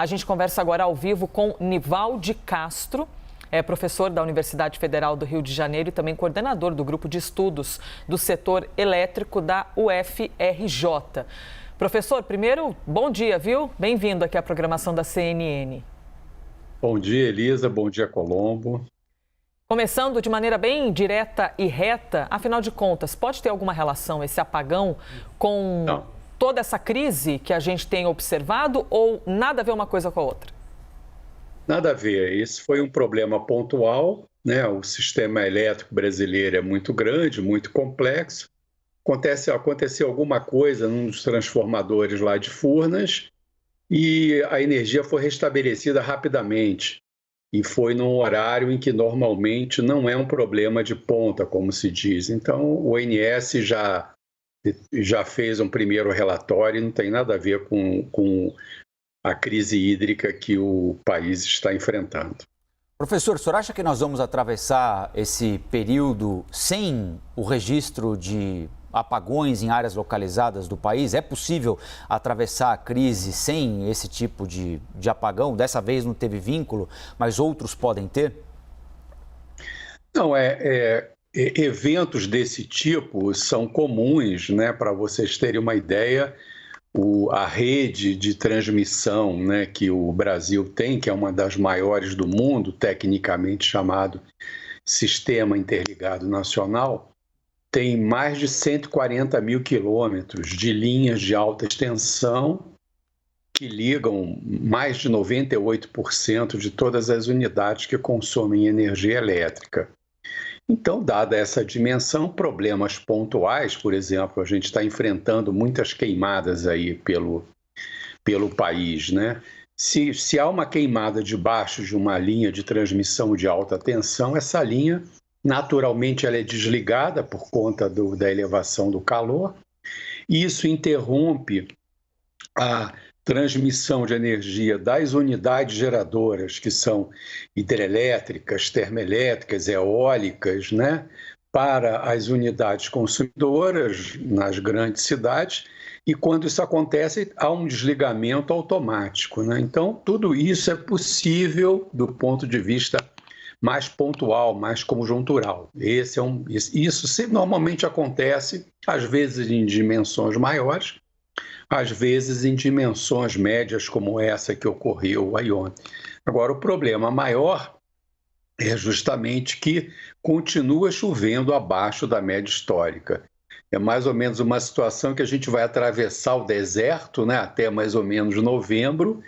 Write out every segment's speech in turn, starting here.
A gente conversa agora ao vivo com Nivalde Castro, professor da Universidade Federal do Rio de Janeiro e também coordenador do grupo de estudos do setor elétrico da UFRJ. Professor, primeiro, bom dia, viu? Bem-vindo aqui à programação da CNN. Bom dia, Elisa. Bom dia, Colombo. Começando de maneira bem direta e reta, afinal de contas, pode ter alguma relação esse apagão com toda essa crise que a gente tem observado ou nada a ver uma coisa com a outra? Nada a ver. Esse foi um problema pontual, né? O sistema elétrico brasileiro é muito grande, muito complexo. Aconteceu alguma coisa num dos transformadores lá de Furnas e a energia foi restabelecida rapidamente. E foi num horário em que normalmente não é um problema de ponta, como se diz. Então, o ONS já fez um primeiro relatório e não tem nada a ver com a crise hídrica que o país está enfrentando. Professor, o senhor acha que nós vamos atravessar esse período sem o registro de apagões em áreas localizadas do país? É possível atravessar a crise sem esse tipo de apagão? Dessa vez não teve vínculo, mas outros podem ter? Não, eventos desse tipo são comuns, né? Para vocês terem uma ideia, a rede de transmissão, né, que o Brasil tem, que é uma das maiores do mundo, tecnicamente chamado Sistema Interligado Nacional, tem mais de 140 mil quilômetros de linhas de alta extensão que ligam mais de 98% de todas as unidades que consomem energia elétrica. Então, dada essa dimensão, problemas pontuais, por exemplo, a gente está enfrentando muitas queimadas aí pelo país, né? Se há uma queimada debaixo de uma linha de transmissão de alta tensão, essa linha, naturalmente, ela é desligada por conta da elevação do calor, e isso interrompe a transmissão de energia das unidades geradoras, que são hidrelétricas, termoelétricas, eólicas, né, para as unidades consumidoras nas grandes cidades, e quando isso acontece, há um desligamento automático, né? Então, tudo isso é possível do ponto de vista mais pontual, mais conjuntural. Isso normalmente acontece, às vezes em dimensões maiores, às vezes em dimensões médias, como essa que ocorreu aí ontem. Agora, o problema maior é justamente que continua chovendo abaixo da média histórica. É mais ou menos uma situação que a gente vai atravessar o deserto, né, até mais ou menos novembro,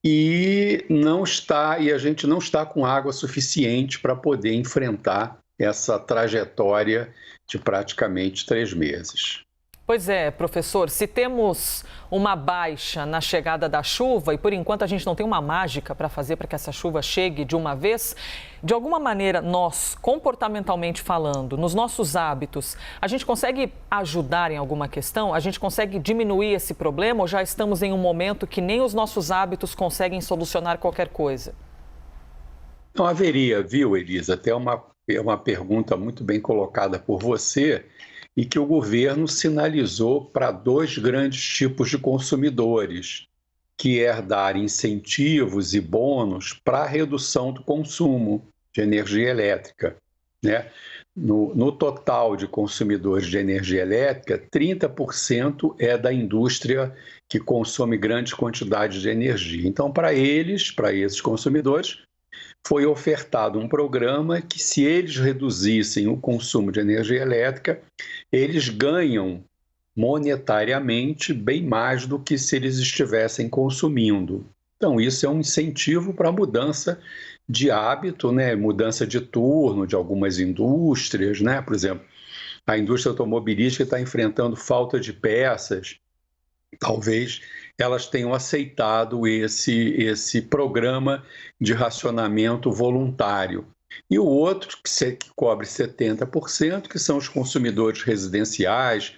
e a gente não está com água suficiente para poder enfrentar essa trajetória de praticamente 3 meses. Pois é, professor, se temos uma baixa na chegada da chuva e por enquanto a gente não tem uma mágica para fazer para que essa chuva chegue de uma vez, de alguma maneira nós, comportamentalmente falando, nos nossos hábitos, a gente consegue ajudar em alguma questão? A gente consegue diminuir esse problema ou já estamos em um momento que nem os nossos hábitos conseguem solucionar qualquer coisa? Não haveria, viu, Elisa? Até uma pergunta muito bem colocada por você, e que o governo sinalizou para 2 grandes tipos de consumidores, que é dar incentivos e bônus para a redução do consumo de energia elétrica, né? No total de consumidores de energia elétrica, 30% é da indústria que consome grandes quantidades de energia. Então, para esses consumidores, foi ofertado um programa que, se eles reduzissem o consumo de energia elétrica, eles ganham monetariamente bem mais do que se eles estivessem consumindo. Então, isso é um incentivo para a mudança de hábito, né? Mudança de turno de algumas indústrias, né? Por exemplo, a indústria automobilística está enfrentando falta de peças. Talvez elas tenham aceitado esse programa de racionamento voluntário. E o outro, que cobre 70%, que são os consumidores residenciais,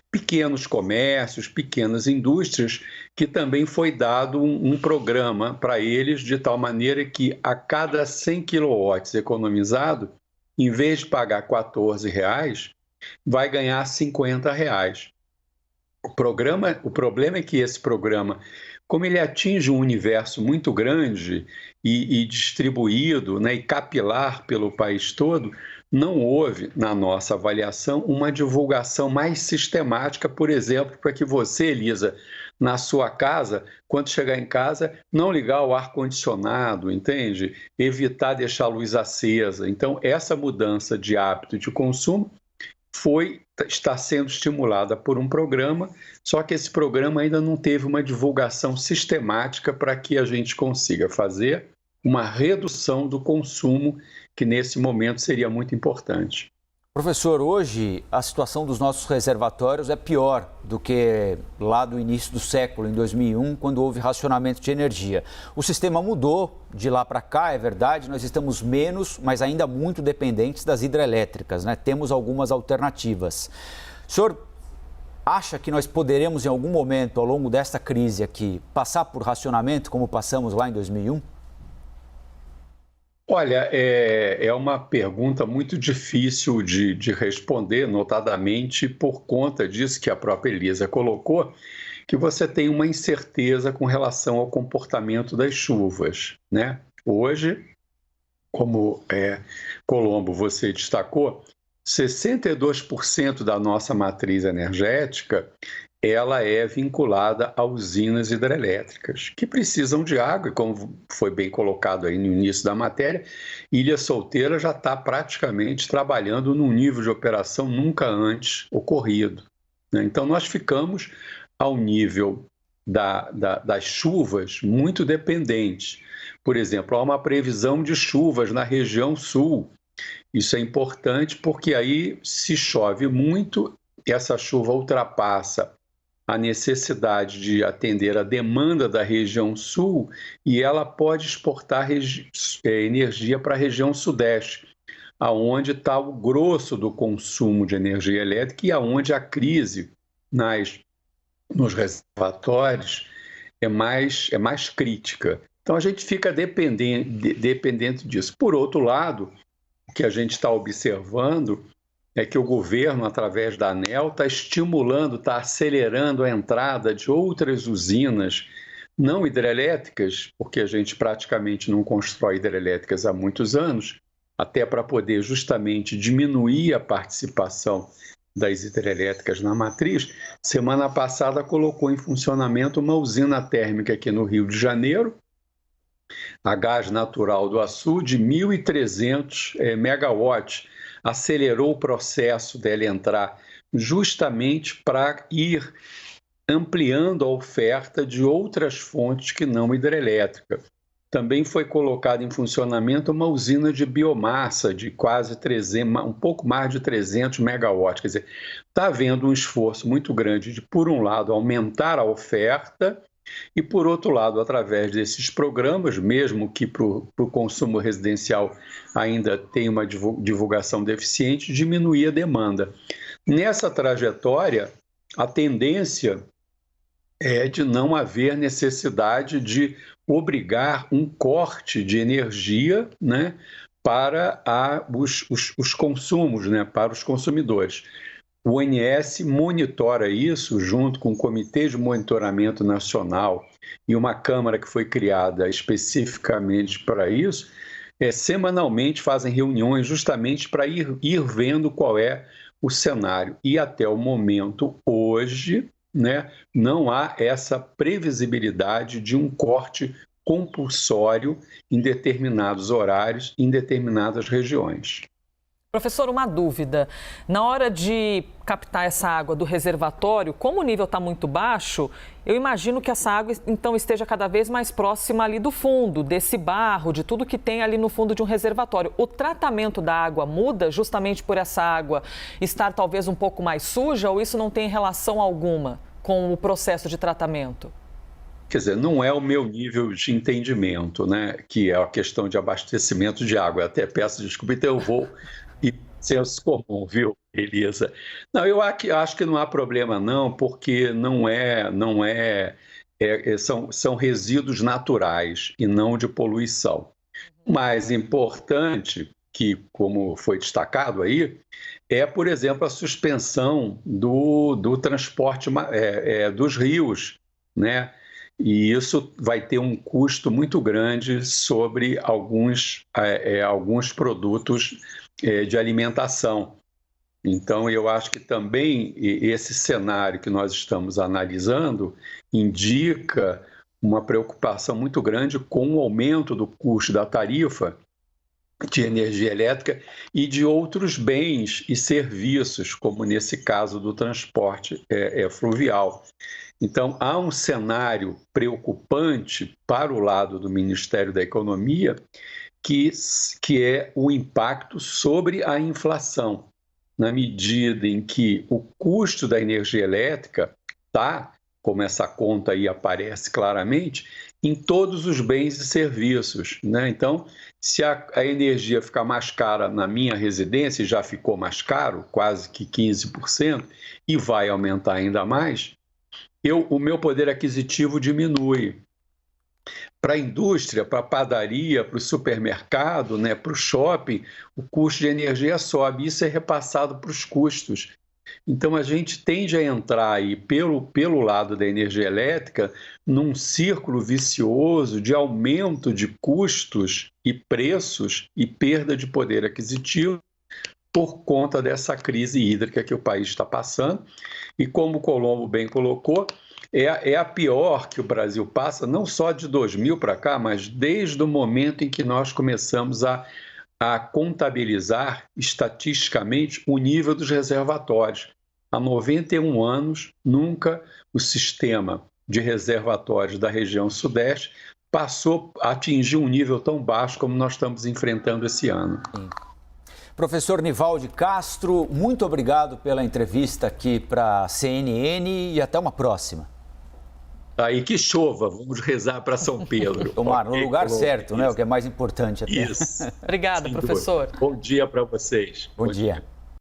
pequenos comércios, pequenas indústrias, que também foi dado um programa para eles, de tal maneira que a cada 100 quilowatts economizado, em vez de pagar R$ 14, vai ganhar R$ 50. O problema é que esse programa como ele atinge um universo muito grande e distribuído, né, e capilar pelo país todo, não houve, na nossa avaliação, uma divulgação mais sistemática, por exemplo, para que você, Elisa, na sua casa, quando chegar em casa, não ligar o ar-condicionado, entende? Evitar deixar a luz acesa. Então, essa mudança de hábito de consumo está sendo estimulada por um programa, só que esse programa ainda não teve uma divulgação sistemática para que a gente consiga fazer uma redução do consumo, que nesse momento seria muito importante. Professor, hoje a situação dos nossos reservatórios é pior do que lá do início do século, em 2001, quando houve racionamento de energia. O sistema mudou de lá para cá, é verdade, nós estamos menos, mas ainda muito dependentes das hidrelétricas, né? Temos algumas alternativas. O senhor acha que nós poderemos, em algum momento, ao longo desta crise aqui, passar por racionamento, como passamos lá em 2001? Olha, é uma pergunta muito difícil de responder, notadamente por conta disso que a própria Elisa colocou, que você tem uma incerteza com relação ao comportamento das chuvas, né? Hoje, como Colombo, você destacou, 62% da nossa matriz energética ela é vinculada a usinas hidrelétricas, que precisam de água, e como foi bem colocado aí no início da matéria, Ilha Solteira já está praticamente trabalhando num nível de operação nunca antes ocorrido, né? Então, nós ficamos ao nível das chuvas muito dependentes. Por exemplo, há uma previsão de chuvas na região sul. Isso é importante porque aí, se chove muito, essa chuva ultrapassa a necessidade de atender a demanda da região sul e ela pode exportar energia para a região sudeste, aonde está o grosso do consumo de energia elétrica e aonde a crise nos reservatórios é mais crítica. Então, a gente fica dependente disso. Por outro lado, o que a gente está observando é que o governo, através da ANEEL, está estimulando, está acelerando a entrada de outras usinas não hidrelétricas, porque a gente praticamente não constrói hidrelétricas há muitos anos, até para poder justamente diminuir a participação das hidrelétricas na matriz. Semana passada colocou em funcionamento uma usina térmica aqui no Rio de Janeiro, a Gás Natural do Açu, de 1.300 megawatts, acelerou o processo dela entrar justamente para ir ampliando a oferta de outras fontes que não hidrelétrica. Também foi colocada em funcionamento uma usina de biomassa de quase 300, um pouco mais de 300 megawatts. Quer dizer, está havendo um esforço muito grande de, por um lado, aumentar a oferta e, por outro lado, através desses programas, mesmo que para o consumo residencial ainda tem uma divulgação deficiente, diminuir a demanda. Nessa trajetória, a tendência é de não haver necessidade de obrigar um corte de energia, né, para os consumos, né, para os consumidores. O ONS monitora isso junto com o Comitê de Monitoramento Nacional e uma Câmara que foi criada especificamente para isso, semanalmente fazem reuniões justamente para ir vendo qual é o cenário. E até o momento, hoje, né, não há essa previsibilidade de um corte compulsório em determinados horários, em determinadas regiões. Professor, uma dúvida. Na hora de captar essa água do reservatório, como o nível está muito baixo, eu imagino que essa água, então, esteja cada vez mais próxima ali do fundo, desse barro, de tudo que tem ali no fundo de um reservatório. O tratamento da água muda justamente por essa água estar talvez um pouco mais suja ou isso não tem relação alguma com o processo de tratamento? Quer dizer, não é o meu nível de entendimento, né, que é a questão de abastecimento de água. Eu até peço desculpa, então eu vou... E senso comum, viu, Elisa? Não, eu acho que não há problema não, porque são resíduos naturais e não de poluição. O mais importante, que como foi destacado aí, é, por exemplo, a suspensão do transporte dos rios, né? E isso vai ter um custo muito grande sobre alguns produtos de alimentação. Então, eu acho que também esse cenário que nós estamos analisando indica uma preocupação muito grande com o aumento do custo da tarifa de energia elétrica e de outros bens e serviços, como nesse caso do transporte fluvial. Então, há um cenário preocupante para o lado do Ministério da Economia, que é o impacto sobre a inflação, na medida em que o custo da energia elétrica está, como essa conta aí aparece claramente, em todos os bens e serviços, né? Então, se a energia ficar mais cara na minha residência, e já ficou mais caro, quase que 15%, e vai aumentar ainda mais, o meu poder aquisitivo diminui. Para a indústria, para a padaria, para o supermercado, né, para o shopping, o custo de energia sobe. Isso é repassado para os custos. Então, a gente tende a entrar aí pelo lado da energia elétrica num círculo vicioso de aumento de custos e preços e perda de poder aquisitivo por conta dessa crise hídrica que o país está passando. E como o Colombo bem colocou, é a pior que o Brasil passa, não só de 2000 para cá, mas desde o momento em que nós começamos a contabilizar estatisticamente o nível dos reservatórios. Há 91 anos, nunca o sistema de reservatórios da região sudeste passou a atingir um nível tão baixo como nós estamos enfrentando esse ano. Sim. Professor Nivalde Castro, muito obrigado pela entrevista aqui para a CNN e até uma próxima. Aí que chova, vamos rezar para São Pedro. Tomar no lugar certo, né? O que é mais importante até. Isso. Obrigada, professor. Bom dia para vocês. Bom dia.